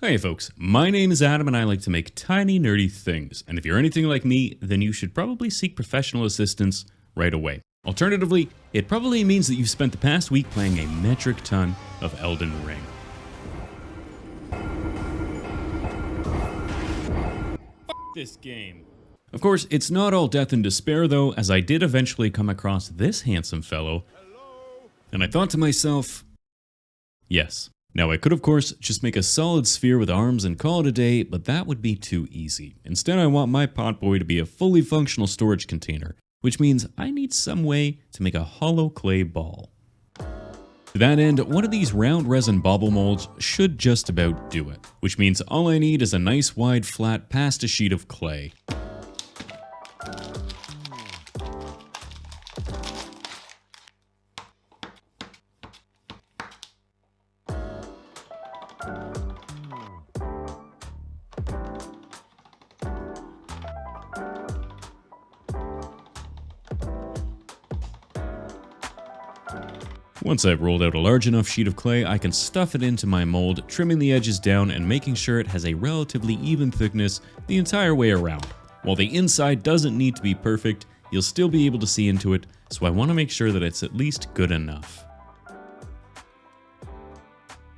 Hey folks, my name is Adam and I like to make tiny nerdy things, and if you're anything like me, then you should probably seek professional assistance right away. Alternatively, it probably means that you've spent the past week playing a metric ton of Elden Ring. F this game. Of course, it's not all death and despair though, as I did eventually come across this handsome fellow, and I thought to myself, yes. Now I could of course just make a solid sphere with arms and call it a day, but that would be too easy. Instead I want my potboy to be a fully functional storage container, which means I need some way to make a hollow clay ball. To that end, one of these round resin bobble molds should just about do it, which means all I need is a nice wide flat pasta sheet of clay. Once I've rolled out a large enough sheet of clay, I can stuff it into my mold, trimming the edges down and making sure it has a relatively even thickness the entire way around. While the inside doesn't need to be perfect, you'll still be able to see into it, so I want to make sure that it's at least good enough.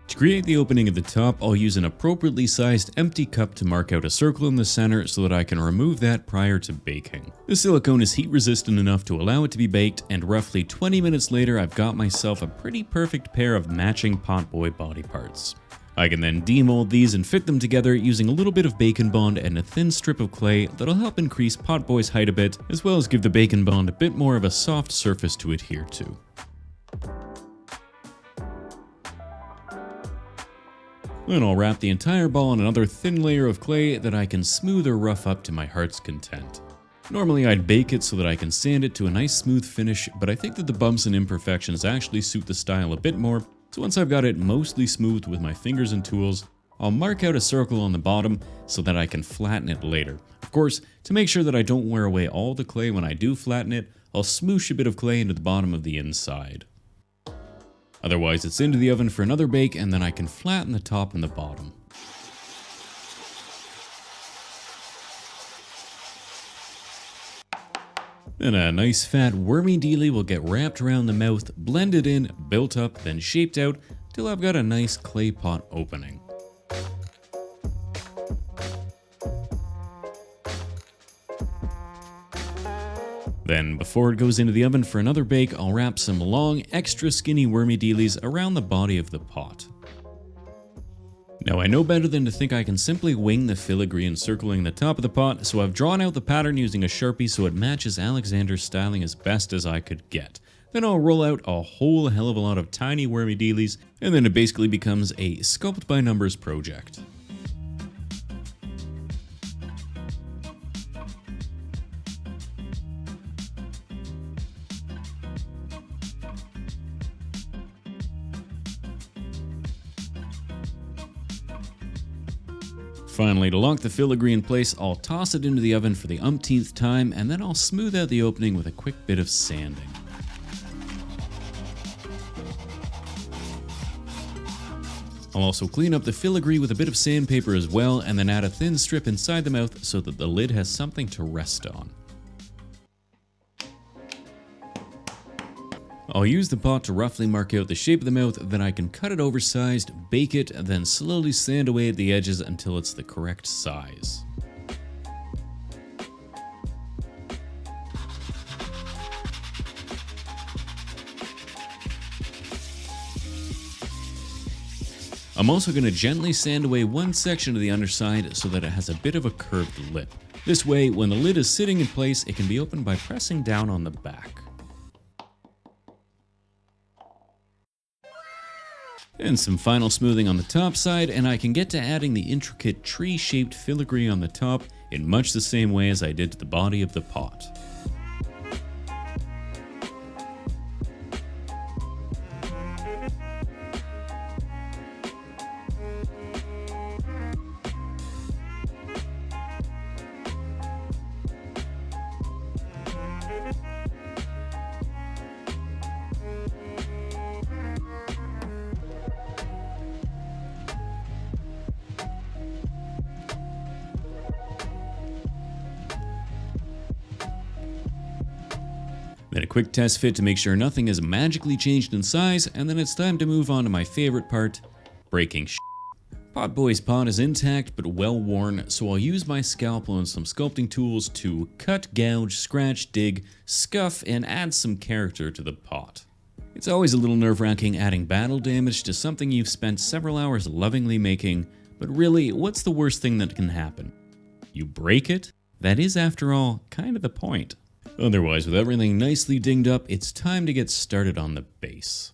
To create the opening at the top, I'll use an appropriately sized empty cup to mark out a circle in the center so that I can remove that prior to baking. The silicone is heat resistant enough to allow it to be baked, and roughly 20 minutes later I've got myself a pretty perfect pair of matching potboy body parts. I can then demold these and fit them together using a little bit of bacon bond and a thin strip of clay that'll help increase potboy's height a bit, as well as give the bacon bond a bit more of a soft surface to adhere to. Then I'll wrap the entire ball in another thin layer of clay that I can smooth or rough up to my heart's content. Normally I'd bake it so that I can sand it to a nice smooth finish, but I think that the bumps and imperfections actually suit the style a bit more, so once I've got it mostly smoothed with my fingers and tools, I'll mark out a circle on the bottom so that I can flatten it later. Of course, to make sure that I don't wear away all the clay when I do flatten it, I'll smoosh a bit of clay into the bottom of the inside. Otherwise, it's into the oven for another bake, and then I can flatten the top and the bottom. Then a nice fat wormy dealy will get wrapped around the mouth, blended in, built up, then shaped out till I've got a nice clay pot opening. Then, before it goes into the oven for another bake, I'll wrap some long, extra skinny wormy dealies around the body of the pot. Now I know better than to think I can simply wing the filigree encircling the top of the pot, so I've drawn out the pattern using a Sharpie so it matches Alexander's styling as best as I could get. Then I'll roll out a whole hell of a lot of tiny wormy dealies, and then it basically becomes a Sculpt by numbers project. Finally, to lock the filigree in place, I'll toss it into the oven for the umpteenth time, and then I'll smooth out the opening with a quick bit of sanding. I'll also clean up the filigree with a bit of sandpaper as well, and then add a thin strip inside the mouth so that the lid has something to rest on. I'll use the pot to roughly mark out the shape of the mouth, then I can cut it oversized, bake it, and then slowly sand away at the edges until it's the correct size. I'm also going to gently sand away one section of the underside so that it has a bit of a curved lip. This way, when the lid is sitting in place, it can be opened by pressing down on the back. And some final smoothing on the top side, and I can get to adding the intricate tree-shaped filigree on the top in much the same way as I did to the body of the pot. Then a quick test fit to make sure nothing has magically changed in size, and then it's time to move on to my favorite part, breaking shit. Potboy's pot is intact but well worn, so I'll use my scalpel and some sculpting tools to cut, gouge, scratch, dig, scuff, and add some character to the pot. It's always a little nerve-wracking adding battle damage to something you've spent several hours lovingly making, but really, what's the worst thing that can happen? You break it? That is, after all, kind of the point. Otherwise, with everything nicely dinged up, it's time to get started on the base.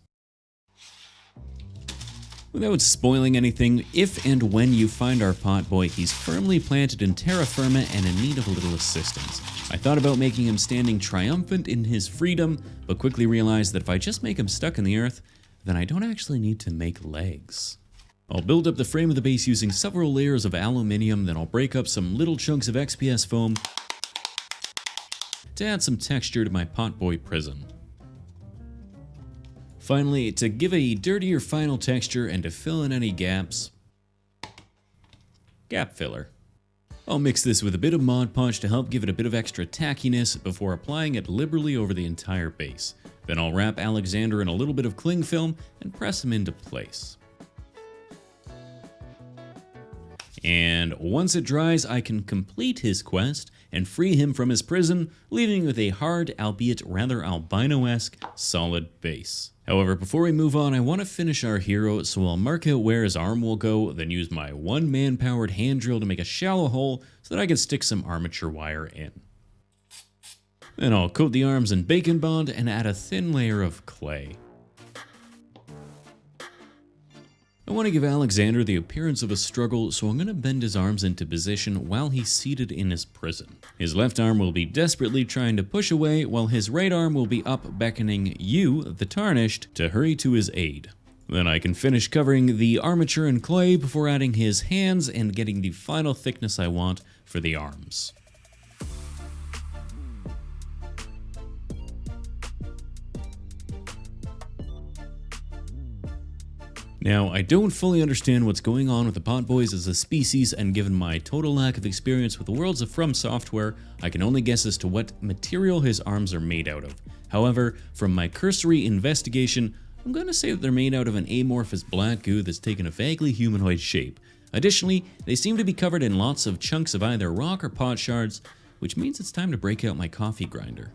Without spoiling anything, if and when you find our Potboy, he's firmly planted in terra firma and in need of a little assistance. I thought about making him standing triumphant in his freedom, but quickly realized that if I just make him stuck in the earth, then I don't actually need to make legs. I'll build up the frame of the base using several layers of aluminium, then I'll break up some little chunks of XPS foam to add some texture to my Boi Prison. Finally, to give a dirtier final texture and to fill in any gaps, gap filler. I'll mix this with a bit of Mod Podge to help give it a bit of extra tackiness before applying it liberally over the entire base. Then I'll wrap Alexander in a little bit of cling film and press him into place. And once it dries, I can complete his quest and free him from his prison, leaving with a hard, albeit rather albino-esque, solid base. However, before we move on, I want to finish our hero, so I'll mark out where his arm will go, then use my one-man powered hand drill to make a shallow hole so that I can stick some armature wire in. Then I'll coat the arms in bacon bond and add a thin layer of clay. I want to give Alexander the appearance of a struggle, so I'm going to bend his arms into position while he's seated in his prison. His left arm will be desperately trying to push away, while his right arm will be up beckoning you, the Tarnished, to hurry to his aid. Then I can finish covering the armature in clay before adding his hands and getting the final thickness I want for the arms. Now, I don't fully understand what's going on with the Potboys as a species, and given my total lack of experience with the worlds of From Software, I can only guess as to what material his arms are made out of. However, from my cursory investigation, I'm going to say that they're made out of an amorphous black goo that's taken a vaguely humanoid shape. Additionally, they seem to be covered in lots of chunks of either rock or pot shards, which means it's time to break out my coffee grinder.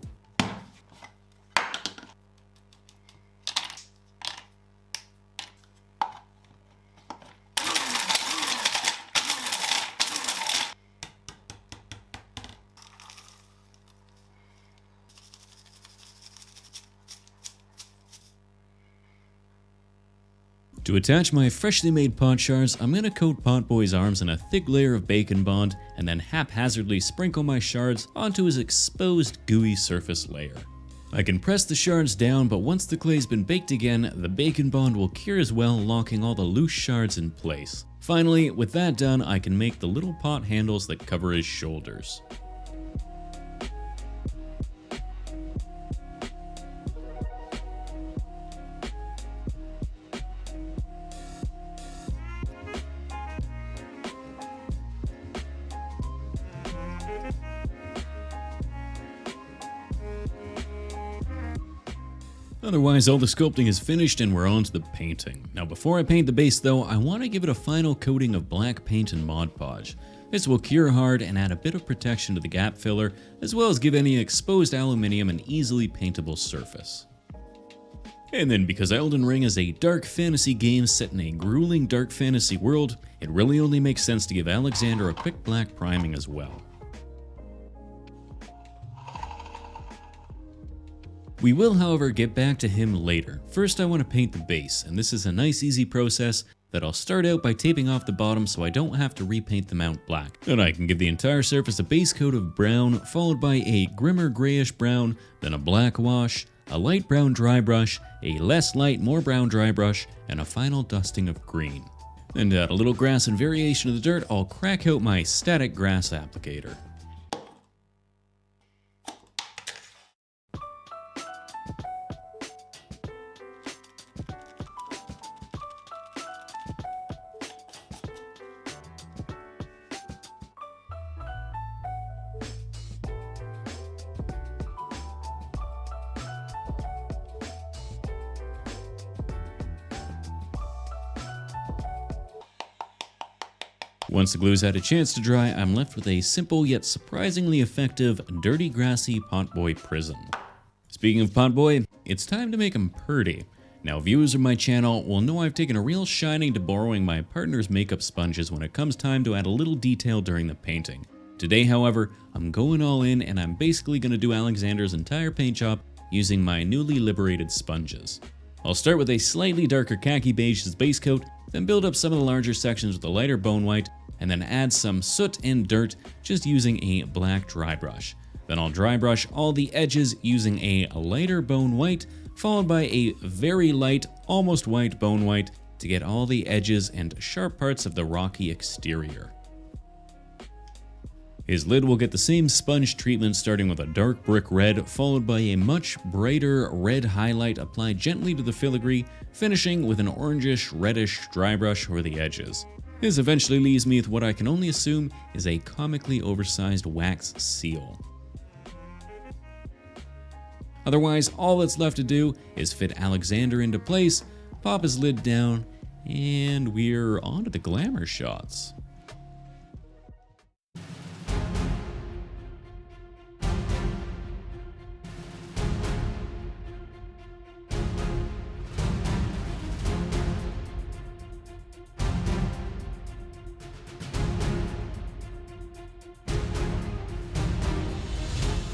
To attach my freshly made pot shards, I'm going to coat Potboy's arms in a thick layer of bacon bond and then haphazardly sprinkle my shards onto his exposed gooey surface layer. I can press the shards down, but once the clay's been baked again, the bacon bond will cure as well, locking all the loose shards in place. Finally, with that done, I can make the little pot handles that cover his shoulders. Otherwise, all the sculpting is finished and we're on to the painting. Now before I paint the base though, I want to give it a final coating of black paint and Mod Podge. This will cure hard and add a bit of protection to the gap filler, as well as give any exposed aluminium an easily paintable surface. And then because Elden Ring is a dark fantasy game set in a grueling dark fantasy world, it really only makes sense to give Alexander a quick black priming as well. We will, however, get back to him later. First I want to paint the base, and this is a nice easy process that I'll start out by taping off the bottom so I don't have to repaint the mount black. Then I can give the entire surface a base coat of brown, followed by a grimmer grayish brown, then a black wash, a light brown dry brush, a less light, more brown dry brush, and a final dusting of green. Then to add a little grass and variation of the dirt, I'll crack out my static grass applicator. Once the glue's had a chance to dry, I'm left with a simple yet surprisingly effective dirty grassy Boi Prison. Speaking of Boi, it's time to make him purty. Now, viewers of my channel will know I've taken a real shining to borrowing my partner's makeup sponges when it comes time to add a little detail during the painting. Today, however, I'm going all in and I'm basically going to do Alexander's entire paint job using my newly liberated sponges. I'll start with a slightly darker khaki beige as base coat, then build up some of the larger sections with a lighter bone white, and then add some soot and dirt just using a black dry brush. Then I'll dry brush all the edges using a lighter bone white, followed by a very light, almost white bone white to get all the edges and sharp parts of the rocky exterior. His lid will get the same sponge treatment, starting with a dark brick red, followed by a much brighter red highlight applied gently to the filigree, finishing with an orangish reddish dry brush over the edges. This eventually leaves me with what I can only assume is a comically oversized wax seal. Otherwise, all that's left to do is fit Alexander into place, pop his lid down, and we're on to the Glamour Shots.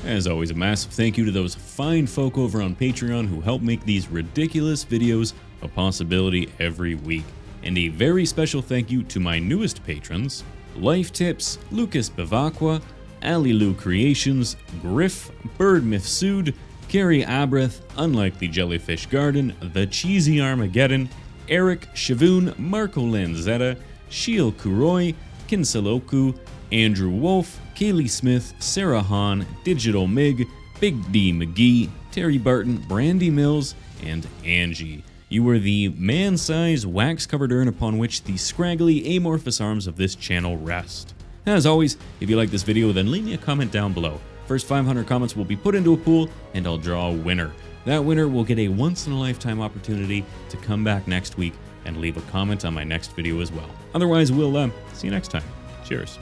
As always, a massive thank you to those fine folk over on Patreon who help make these ridiculous videos a possibility every week. And a very special thank you to my newest patrons, Life Tips, Lucas Bavacqua, Alilu Creations, Griff, Bird Mifsud, Gary Abreth, Unlikely Jellyfish Garden, The Cheesy Armageddon, Eric Shavoon, Marco Lanzetta, Sheil Kuroi, Kinseloku, Andrew Wolf, Kaylee Smith, Sarah Hahn, Digital Mig, Big D McGee, Terry Barton, Brandy Mills, and Angie. You were the man-sized wax-covered urn upon which the scraggly, amorphous arms of this channel rest. As always, if you like this video, then leave me a comment down below. First 500 comments will be put into a pool, and I'll draw a winner. That winner will get a once-in-a-lifetime opportunity to come back next week and leave a comment on my next video as well. Otherwise, we'll see you next time. Cheers.